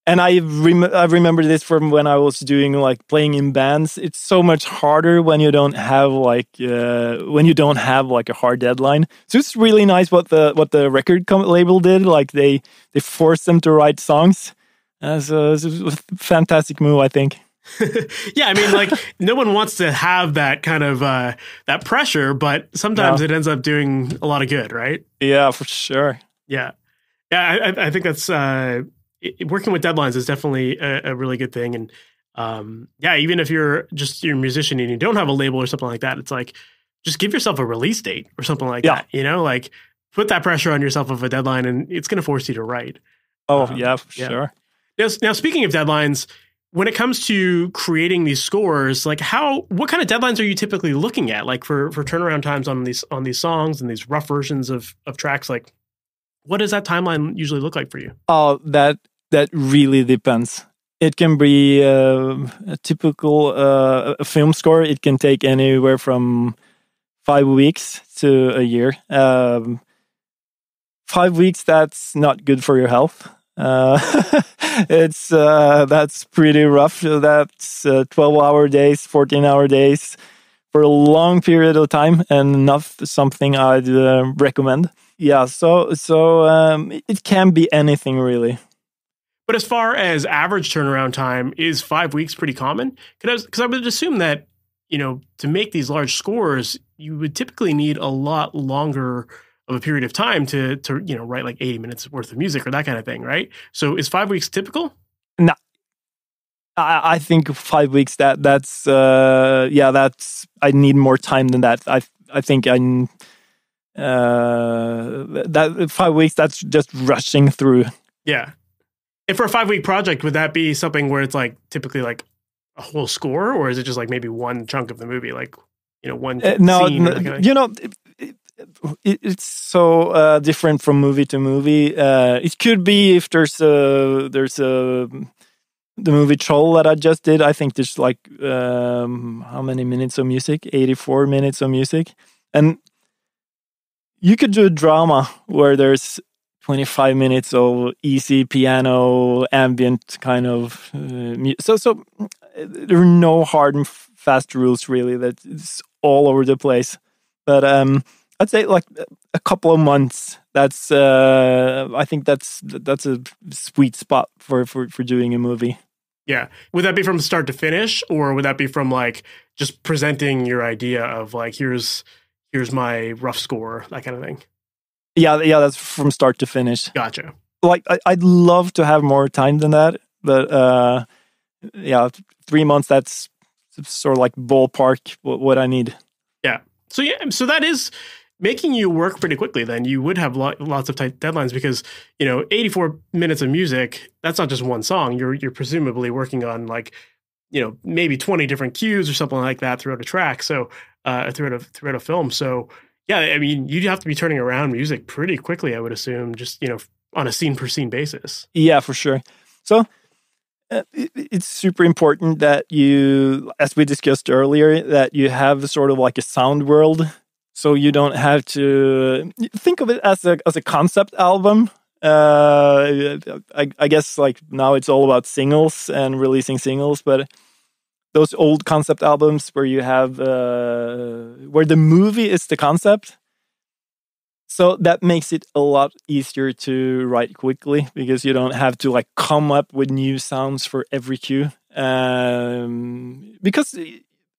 And I remember this from when I was doing like playing in bands. It's so much harder when you don't have like a hard deadline. So it's really nice what the record label did. Like they forced them to write songs. So it's a fantastic move, I think. Yeah, I mean, like no one wants to have that kind of that pressure, but sometimes it ends up doing a lot of good, right? Yeah, for sure. Yeah, I think that's. Working with deadlines is definitely a really good thing. And even if you're a musician and you don't have a label or something like that, it's like, just give yourself a release date or something like that, like put that pressure on yourself of a deadline, and it's going to force you to write. Oh, for sure. Now, speaking of deadlines, when it comes to creating these scores, like what kind of deadlines are you typically looking at? Like for turnaround times on these songs and these rough versions of tracks, like what does that timeline usually look like for you? Oh, that really depends. It can be a typical a film score. It can take anywhere from 5 weeks to a year. 5 weeks, that's not good for your health. That's pretty rough. That's 12-hour days, 14-hour days for a long period of time, and not something I'd recommend. Yeah, so it can be anything really. But as far as average turnaround time, is 5 weeks pretty common? Because I would assume that, to make these large scores, you would typically need a lot longer of a period of time to write like 80 minutes worth of music or that kind of thing, right? So is 5 weeks typical? No, I think 5 weeks. That's I need more time than that. I think that 5 weeks. That's just rushing through. Yeah. And for a 5 week project, would that be something where it's like typically like a whole score, or is it just like maybe one chunk of the movie, like one No, scene? Or that kind of thing? It's so different from movie to movie. It could be if there's the movie Troll that I just did. I think there's like how many minutes of music? 84 minutes of music, and you could do a drama where there's 25 minutes of easy piano, ambient kind of so there are no hard and fast rules really. That it's all over the place. But I'd say like a couple of months. That's I think that's a sweet spot for doing a movie. Yeah. Would that be from start to finish, or would that be from like just presenting your idea of like here's my rough score, that kind of thing? Yeah, that's from start to finish. Gotcha. Like I'd love to have more time than that, but 3 months, that's sort of like ballpark what I need. Yeah. So that is making you work pretty quickly. Then you would have lots of tight deadlines because 84 minutes of music. That's not just one song. You're presumably working on like maybe 20 different cues or something like that throughout a track. So throughout a film. So yeah, I mean you'd have to be turning around music pretty quickly, I would assume, just on a scene per scene basis. Yeah, for sure. So it's super important that you, as we discussed earlier, that you have sort of like a sound world. So you don't have to think of it as a concept album. I guess like now it's all about singles and releasing singles, but those old concept albums where you have where the movie is the concept. So that makes it a lot easier to write quickly because you don't have to like come up with new sounds for every cue. Because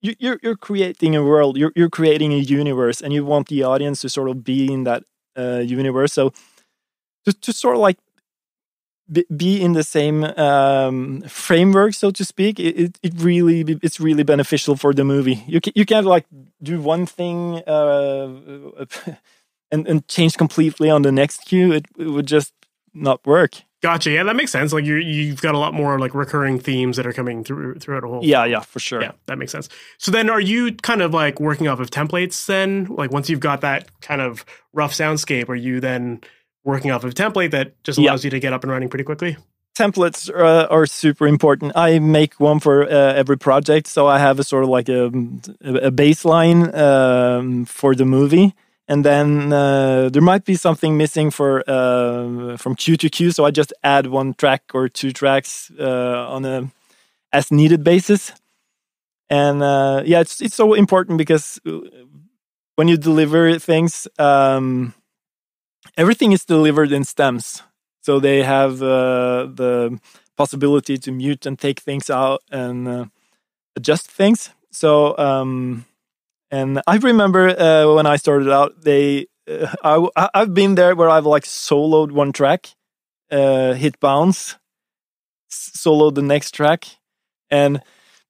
you're creating a world, you're creating a universe, and you want the audience to sort of be in that universe. So to sort of like be in the same framework, so to speak, it's really beneficial for the movie. You can't like do one thing and change completely on the next cue. It would just not work. Gotcha. Yeah, that makes sense. Like you've got a lot more like recurring themes that are coming throughout a whole. Yeah, for sure. Yeah, that makes sense. So then, are you kind of like working off of templates then? Like once you've got that kind of rough soundscape, are you then working off of a template that just allows you to get up and running pretty quickly? Templates are super important. I make one for every project, so I have a sort of like a baseline for the movie. And then there might be something missing from cue to cue, so I just add one track or two tracks on a as needed basis. And it's so important because when you deliver things, everything is delivered in stems, so they have the possibility to mute and take things out and adjust things. So. And I remember when I started out, I've been there where I've like soloed one track, hit bounce, soloed the next track, but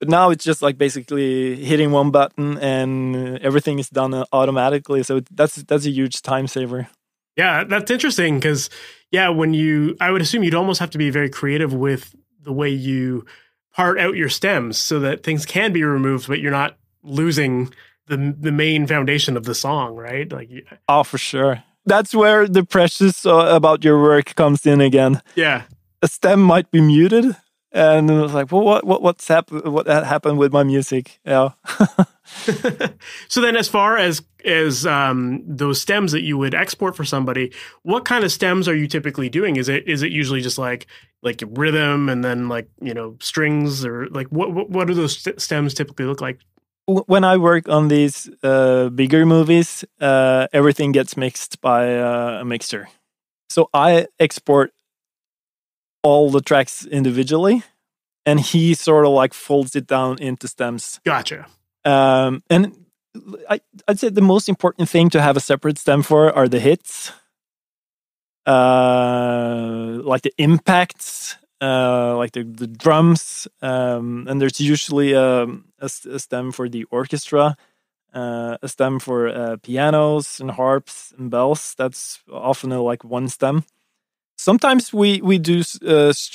now it's just like basically hitting one button and everything is done automatically. So that's a huge time saver. Yeah, that's interesting because I would assume you'd almost have to be very creative with the way you part out your stems so that things can be removed, but you're not losing the main foundation of the song, right? Like, oh, for sure. That's where the precious about your work comes in again. Yeah, a stem might be muted, and it was like, well, what happened with my music? Yeah. So then, as far as those stems that you would export for somebody, what kind of stems are you typically doing? Is it usually just like rhythm and then like strings, or like what do those stems typically look like? When I work on these bigger movies, everything gets mixed by a mixer. So I export all the tracks individually, and he sort of like folds it down into stems. Gotcha. And I'd say the most important thing to have a separate stem for are the hits, like the impacts, like the drums, and there's usually a stem for the orchestra, a stem for pianos and harps and bells. That's often like one stem. Sometimes we do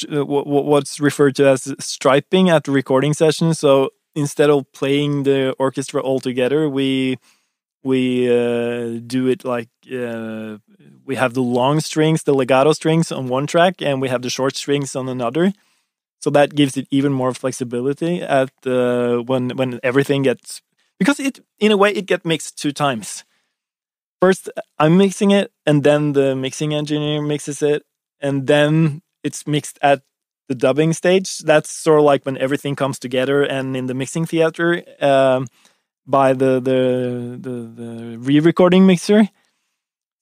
what's referred to as striping at the recording session. So instead of playing the orchestra all together, we do it like we have the long strings, the legato strings on one track, and we have the short strings on another. So that gives it even more flexibility at when everything gets, because it in a way it gets mixed 2 times. First I'm mixing it, and then the mixing engineer mixes it, and then it's mixed at the dubbing stage. That's sort of like when everything comes together, and in the mixing theater by the re-recording mixer.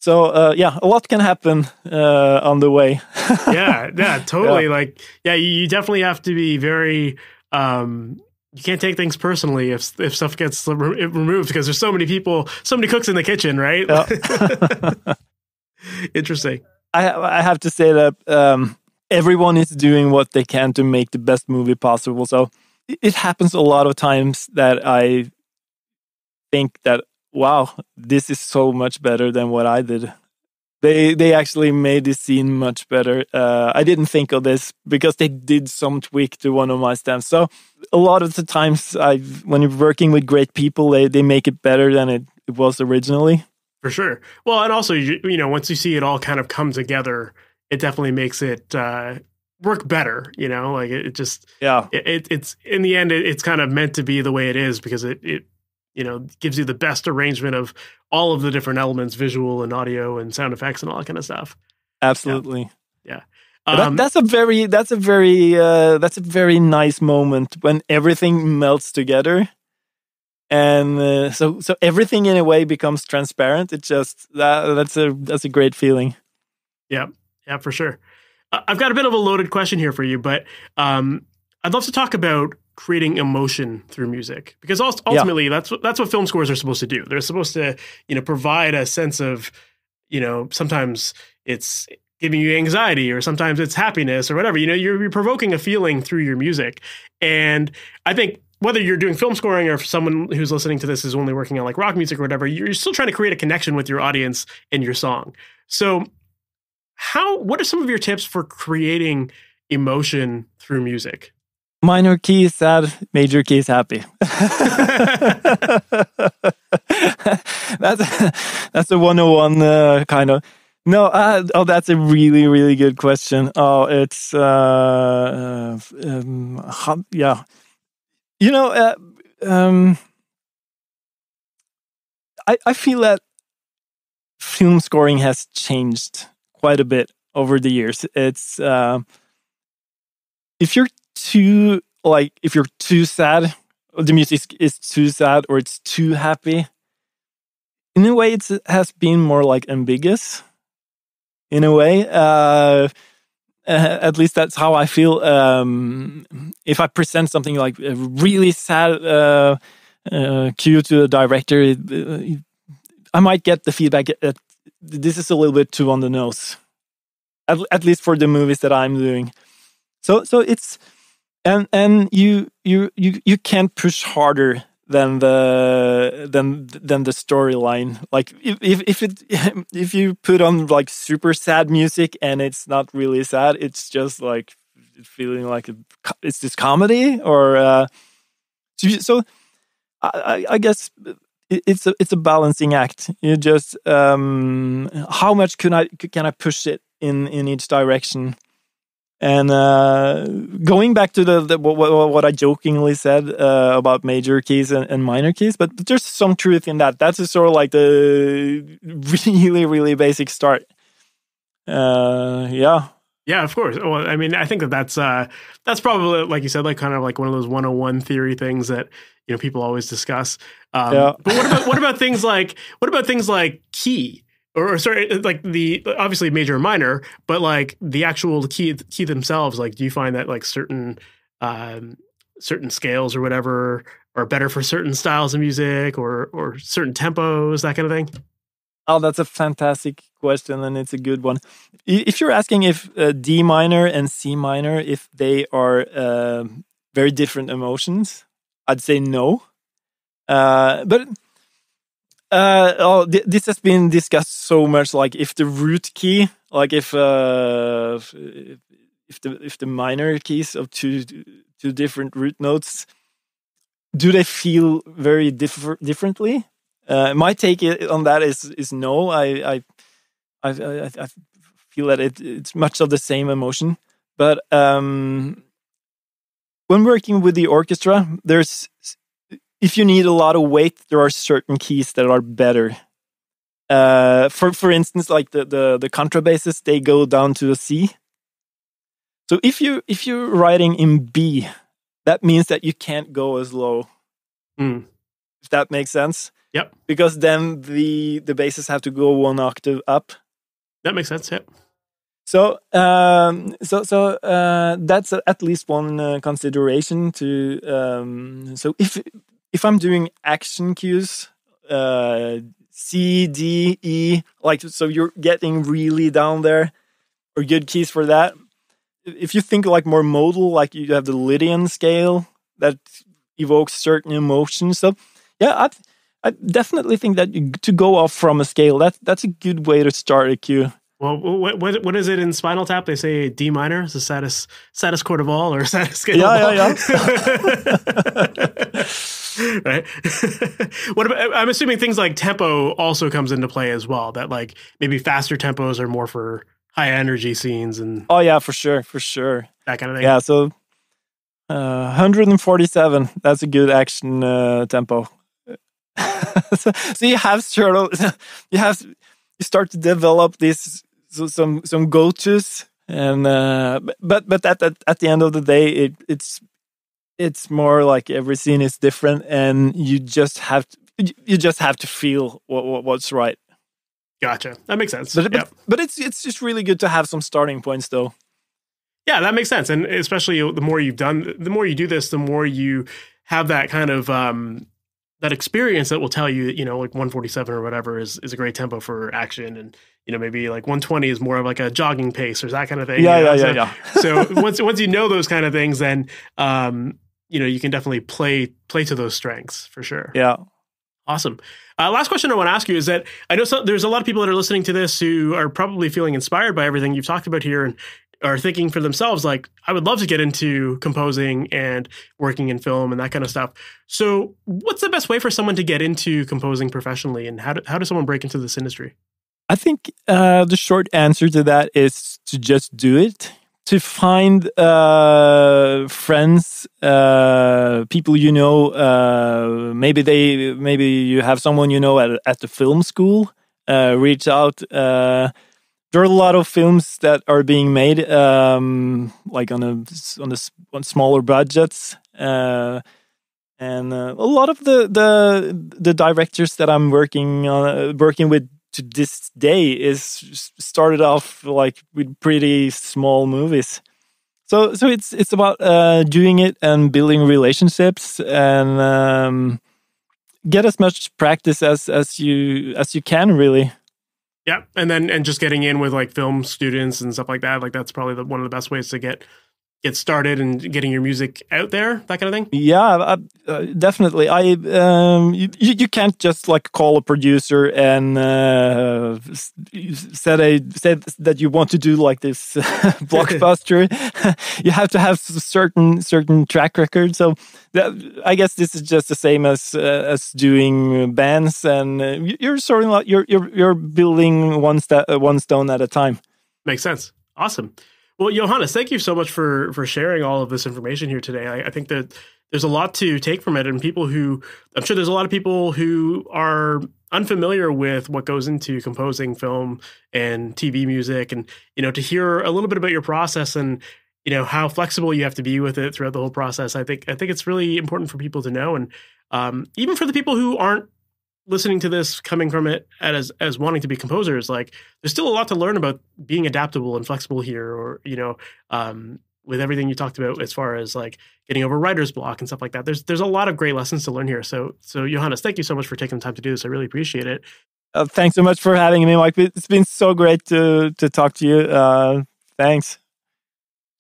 So a lot can happen on the way. yeah, totally. Like, you definitely have to be very. You can't take things personally if stuff gets removed, because there's so many people, so many cooks in the kitchen, right? Yeah. Interesting. I have to say that everyone is doing what they can to make the best movie possible. So it happens a lot of times that I think that, wow, this is so much better than what I did. They actually made this scene much better. I didn't think of this because they did some tweak to one of my stems. So a lot of the times, when you're working with great people, they make it better than it was originally. For sure. Well, and also, once you see it all kind of come together, it definitely makes it work better. Like it just, it's in the end, it's kind of meant to be the way it is, because it gives you the best arrangement of all of the different elements, visual and audio and sound effects and all that kind of stuff. Absolutely. Yeah. That's a very nice moment when everything melts together. And so everything in a way becomes transparent. It just, that's a great feeling. Yeah. Yeah, for sure. I've got a bit of a loaded question here for you, but I'd love to talk about creating emotion through music, because ultimately that's what film scores are supposed to do. They're supposed to, provide a sense of, sometimes it's giving you anxiety, or sometimes it's happiness, or whatever. You're provoking a feeling through your music. And I think whether you're doing film scoring, or if someone who's listening to this is only working on like rock music or whatever, you're still trying to create a connection with your audience and your song. So what are some of your tips for creating emotion through music? Minor key is sad, major key is happy. That's a 101 kind of. No, that's a really, really good question. Oh, it's yeah. I feel that film scoring has changed quite a bit over the years. It's if you're too sad, the music is too sad, or it's too happy, in a way it has been more like ambiguous, in a way. At least that's how I feel. If I present something like a really sad cue to the director, I might get the feedback that this is a little bit too on the nose, at least for the movies that I'm doing. So it's and you can't push harder than the storyline. Like if you put on like super sad music and it's not really sad, it's just like feeling like it's this comedy, or so I guess it's a balancing act. You just how much can I push it in each direction. And going back to what I jokingly said about major keys and minor keys, but there's some truth in that. That's sort of like the really, really basic start. Yeah. Yeah, of course. Well, I mean, I think that's probably, like you said, like kind of like one of those 101 theory things that people always discuss. But what about things like key? Or sorry, like the obviously major and minor, but like the actual key themselves. Like, do you find that like certain scales or whatever are better for certain styles of music, or certain tempos, that kind of thing? Oh, that's a fantastic question, and it's a good one. If you're asking if D minor and C minor, if they are very different emotions, I'd say no. But This has been discussed so much. Like if the root key, like if the minor keys of two different root notes, do they feel very differently? My take on that is no. I feel that it's much of the same emotion. But when working with the orchestra, if you need a lot of weight, there are certain keys that are better. For instance, like the contrabasses, they go down to a C. So if you're writing in B, that means that you can't go as low. If that makes sense. Yep. Because then the basses have to go one octave up. That makes sense. Yep. So that's at least one consideration to. So if I'm doing action cues, C, D, E, like so, you're getting really down there, or good keys for that. If you think like more modal, like you have the Lydian scale that evokes certain emotions. So yeah, I definitely think that to go off from a scale, that's a good way to start a cue. Well, what is it in Spinal Tap? They say D minor is the saddest chord of all, or saddest scale. Yeah. Right. What about, I'm assuming things like tempo also comes into play as well. That like maybe faster tempos are more for high energy scenes and. Oh yeah, for sure. That kind of thing. Yeah. So 147. That's a good action tempo. So you have you start to develop this some go-tos, and but at the end of the day, it's more like every scene is different, and you just have to feel what's right. Gotcha. That makes sense. But it's just really good to have some starting points, though. Yeah, that makes sense, and especially the more you do this, the more you have that kind of that experience that will tell you that, like 147 or whatever is a great tempo for action, and maybe like 120 is more of like a jogging pace or that kind of thing. Yeah. So once you know those kind of things, then you can definitely play to those strengths for sure. Yeah. Awesome. Last question I want to ask you is that I know there's a lot of people that are listening to this who are probably feeling inspired by everything you've talked about here and are thinking for themselves, like, I would love to get into composing and working in film and that kind of stuff. So what's the best way for someone to get into composing professionally, and how does someone break into this industry? I think the short answer to that is to just do it. To find friends, people you know, maybe you have someone you know at the film school. Reach out. There are a lot of films that are being made, like on smaller budgets, and a lot of the directors that I'm working with to this day is started off like with pretty small movies. So it's about doing it and building relationships and get as much practice as you can, really. Yeah, and just getting in with like film students and stuff like that. Like that's probably one of the best ways to get started and getting your music out there, that kind of thing. Yeah, definitely. You can't just like call a producer and say that you want to do like this blockbuster. You have to have certain track record. So I guess this is just the same as doing bands, and you're sort of like you're building one stone at a time. Makes sense. Awesome. Well, Johannes, thank you so much for sharing all of this information here today. I think that there's a lot to take from it, and I'm sure there's a lot of people who are unfamiliar with what goes into composing film and TV music, and to hear a little bit about your process and how flexible you have to be with it throughout the whole process. I think it's really important for people to know, and even for the people who aren't listening to this coming from it as wanting to be composers, like there's still a lot to learn about being adaptable and flexible here, or with everything you talked about as far as like getting over writer's block and stuff like that. There's a lot of great lessons to learn here. So Johannes, thank you so much for taking the time to do this. I really appreciate it. Thanks so much for having me, Mike. It's been so great to talk to you. Thanks.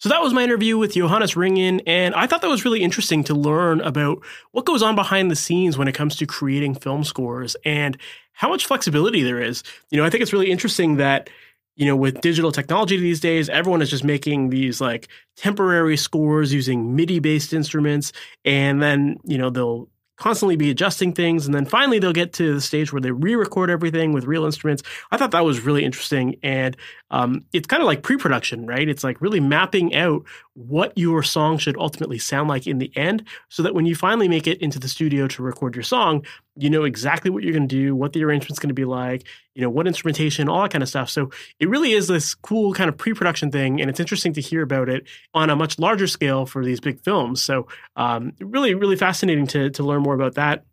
So that was my interview with Johannes Ringen, and I thought that was really interesting to learn about what goes on behind the scenes when it comes to creating film scores and how much flexibility there is. I think it's really interesting that, with digital technology these days, everyone is just making these like temporary scores using MIDI-based instruments, and then, they'll constantly be adjusting things. And then finally, they'll get to the stage where they re-record everything with real instruments. I thought that was really interesting. And it's kind of like pre-production, right? It's like really mapping out what your song should ultimately sound like in the end, so that when you finally make it into the studio to record your song, you know exactly what you're going to do, what the arrangement's going to be like, what instrumentation, all that kind of stuff. So it really is this cool kind of pre-production thing, and it's interesting to hear about it on a much larger scale for these big films. So really, really fascinating to learn more about that.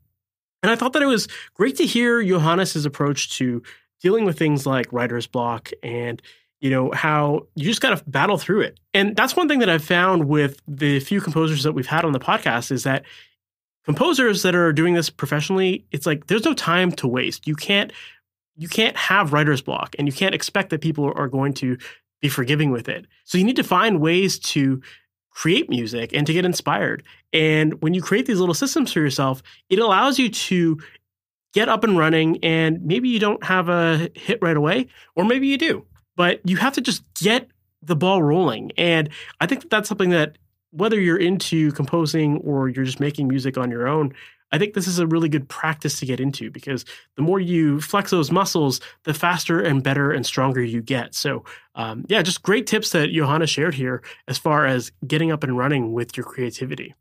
And I thought that it was great to hear Johannes' approach to dealing with things like writer's block and how you just got to battle through it. And that's one thing that I've found with the few composers that we've had on the podcast is that composers that are doing this professionally, it's like there's no time to waste. You can't have writer's block, and you can't expect that people are going to be forgiving with it. So you need to find ways to create music and to get inspired. And when you create these little systems for yourself, it allows you to get up and running, and maybe you don't have a hit right away, or maybe you do, but you have to just get the ball rolling. And I think that that's something that, whether you're into composing or you're just making music on your own, I think this is a really good practice to get into, because the more you flex those muscles, the faster and better and stronger you get. So just great tips that Johannes shared here as far as getting up and running with your creativity.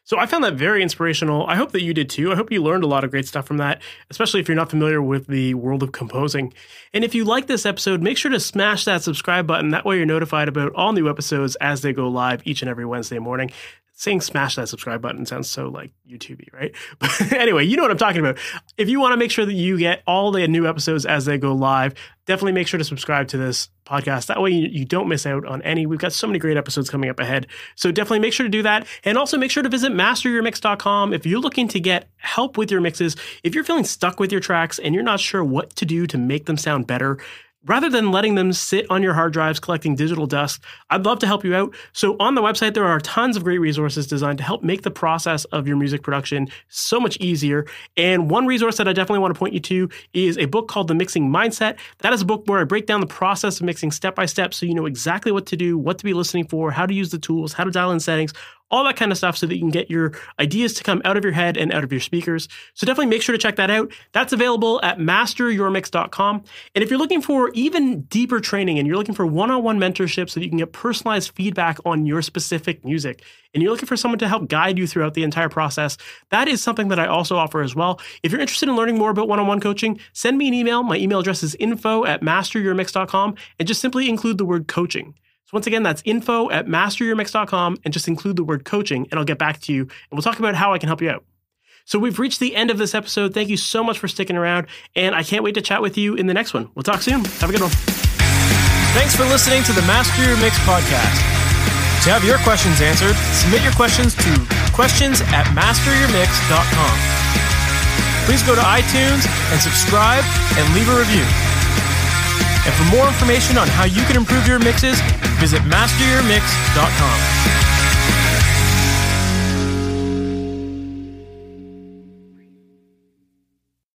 So I found that very inspirational. I hope that you did too. I hope you learned a lot of great stuff from that, especially if you're not familiar with the world of composing. And if you like this episode, make sure to smash that subscribe button. That way you're notified about all new episodes as they go live each and every Wednesday morning. Saying smash that subscribe button sounds so like YouTube-y, right? But anyway, you know what I'm talking about. If you want to make sure that you get all the new episodes as they go live, definitely make sure to subscribe to this podcast. That way you don't miss out on any. We've got so many great episodes coming up ahead. So definitely make sure to do that. And also make sure to visit MasterYourMix.com if you're looking to get help with your mixes. If you're feeling stuck with your tracks and you're not sure what to do to make them sound better, rather than letting them sit on your hard drives collecting digital dust, I'd love to help you out. So on the website, there are tons of great resources designed to help make the process of your music production so much easier. And one resource that I definitely want to point you to is a book called The Mixing Mindset. That is a book where I break down the process of mixing step by step, so you know exactly what to do, what to be listening for, how to use the tools, how to dial in settings, all that kind of stuff, so that you can get your ideas to come out of your head and out of your speakers. So definitely make sure to check that out. That's available at MasterYourMix.com. And if you're looking for even deeper training and you're looking for one-on-one mentorship so that you can get personalized feedback on your specific music, and you're looking for someone to help guide you throughout the entire process, that is something that I also offer as well. If you're interested in learning more about one-on-one coaching, send me an email. My email address is info@MasterYourMix.com, and just simply include the word coaching. So once again, that's info@MasterYourMix.com, and just include the word coaching, and I'll get back to you, and we'll talk about how I can help you out. So we've reached the end of this episode. Thank you so much for sticking around, and I can't wait to chat with you in the next one. We'll talk soon. Have a good one. Thanks for listening to the Master Your Mix podcast. To have your questions answered, submit your questions to questions@MasterYourMix.com. Please go to iTunes and subscribe and leave a review. And for more information on how you can improve your mixes, visit MasterYourMix.com.